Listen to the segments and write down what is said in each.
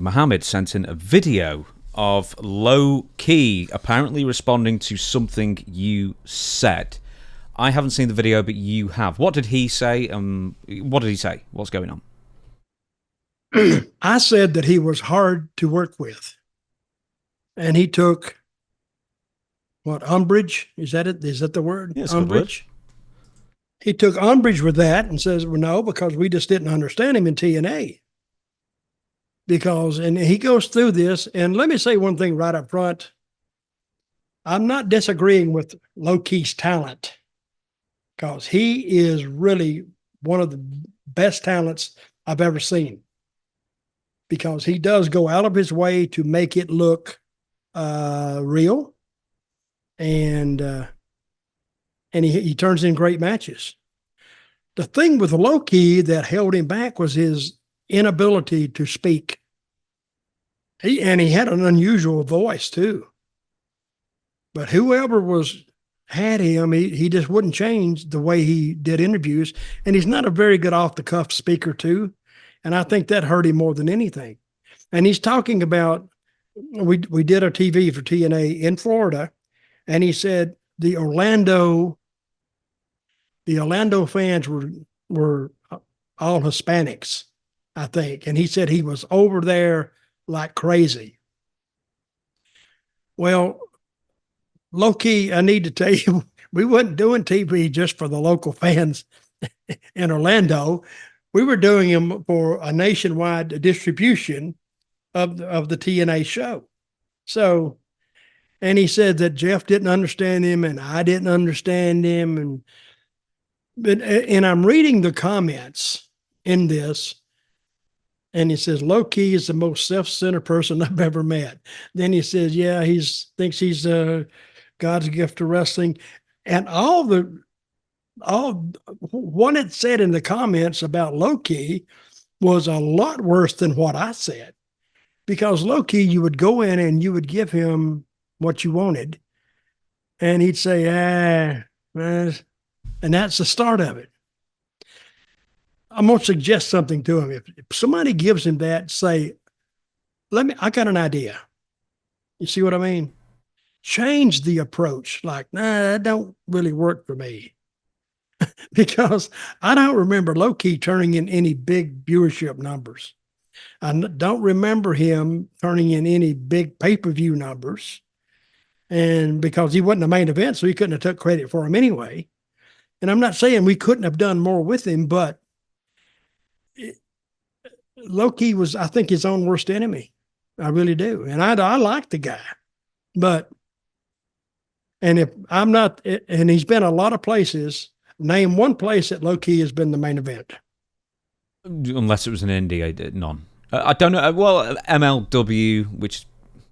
Mohammed sent in a video of Low Key apparently responding to something you said. I haven't seen the video, but you have. What did he say? What did he say? What's going on? I said that he was hard to work with. And he took, umbrage? Is that it? Is that the word? Yes, umbrage. He took umbrage with that and says, well, no, because we just didn't understand him in TNA. And he goes through this, and let me say one thing right up front. I'm not disagreeing with Low Key's talent, because he is really one of the best talents I've ever seen, because he does go out of his way to make it look real, and he turns in great matches. The thing with Low Key that held him back was his inability to speak. He had an unusual voice too. But whoever had him, he just wouldn't change the way he did interviews. And he's not a very good off-the-cuff speaker too. And I think that hurt him more than anything. And he's talking about, we did a TV for TNA in Florida, and he said the Orlando fans were all Hispanics, I think. And he said he was over there like crazy. Well, Low Key, I need to tell you, we wasn't doing TV just for the local fans in Orlando. We were doing them for a nationwide distribution of the TNA show. So, and he said that Jeff didn't understand him and I didn't understand him. And I'm reading the comments in this, and he says, Low Key is the most self-centered person I've ever met. Then he says, yeah, thinks he's God's gift to wrestling. And all what it said in the comments about Low Key was a lot worse than what I said. Because Low Key, you would go in and you would give him what you wanted, and he'd say, and that's the start of it. I'm going to suggest something to him. If somebody gives him that, say, I got an idea. You see what I mean? Change the approach. Like, nah, that don't really work for me. Because I don't remember Low Key turning in any big viewership numbers. I don't remember him turning in any big pay-per-view numbers. And because he wasn't the main event, so he couldn't have took credit for him anyway. And I'm not saying we couldn't have done more with him, but Low Key was, I think, his own worst enemy. I really do. And I like the guy. But, and if I'm not, and he's been a lot of places, name one place that Low Key has been the main event. Unless it was an indie, I did none. I don't know. Well, MLW, which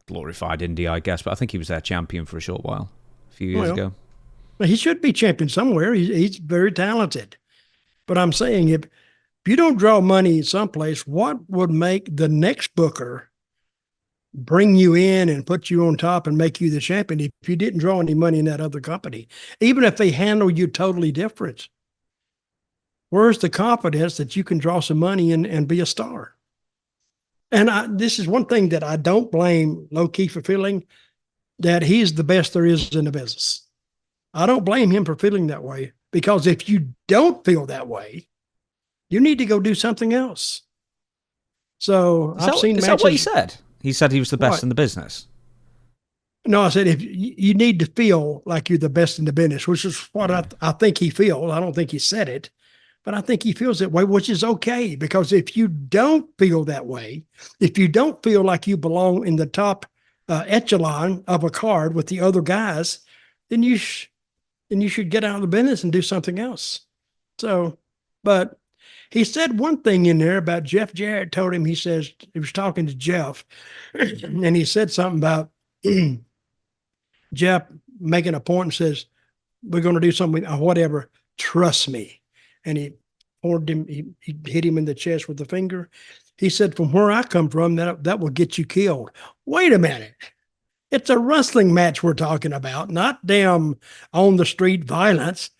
glorified indie, I guess, but I think he was their champion for a short while, a few years ago. He should be champion somewhere. He's very talented. But I'm saying, if you don't draw money someplace, what would make the next booker bring you in and put you on top and make you the champion if you didn't draw any money in that other company? Even if they handle you totally different, where's the confidence that you can draw some money and be a star? And this is one thing that I don't blame Low Key for feeling, that he's the best there is in the business. I don't blame him for feeling that way, because if you don't feel that way, you need to go do something else. So I've seen matches. Is that what he said? He said he was the best in the business. No, I said, if you need to feel like you're the best in the business, which is what I think he feels. I don't think he said it, but I think he feels that way, which is okay. Because if you don't feel that way, if you don't feel like you belong in the top echelon of a card with the other guys, then you should get out of the business and do something else. So, but he said one thing in there about Jeff Jarrett told him, he says, he was talking to Jeff, and he said something about Jeff making a point and says, we're going to do something, or whatever, trust me. And he hit him in the chest with the finger. He said, from where I come from, that will get you killed. Wait a minute. It's a wrestling match we're talking about, not damn on the street violence.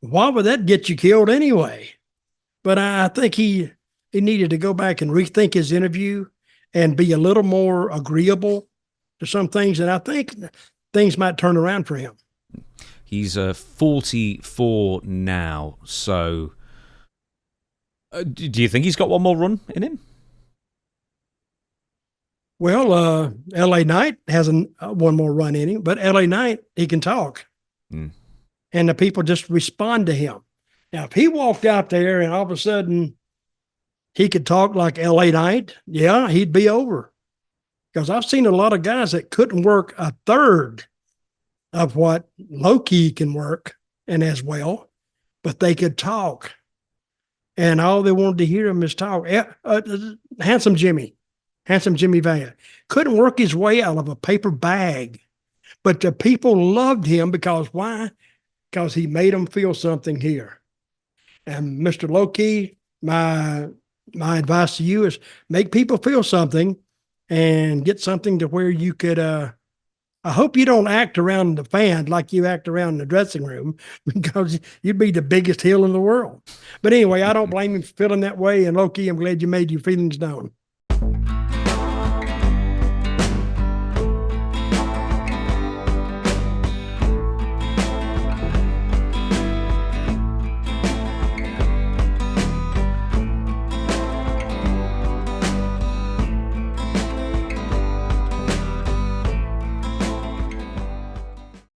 Why would that get you killed anyway? But I think he needed to go back and rethink his interview and be a little more agreeable to some things. And I think things might turn around for him. He's 44 now. So do you think he's got one more run in him? Well, L.A. Knight has one more run in him, but L.A. Knight, he can talk. And the people just respond to him. Now, if he walked out there and all of a sudden he could talk like L.A. Knight, yeah, he'd be over. Because I've seen a lot of guys that couldn't work a third of what Low Key can work and as well, but they could talk. And all they wanted to hear him is talk. Handsome Jimmy Valiant couldn't work his way out of a paper bag, but the people loved him because why? Because he made them feel something here. And Mr. Low Key, my advice to you is make people feel something and get something to where you could, I hope you don't act around the fan like you act around the dressing room, because you'd be the biggest heel in the world. But anyway, I don't blame him for feeling that way. And Low Key, I'm glad you made your feelings known.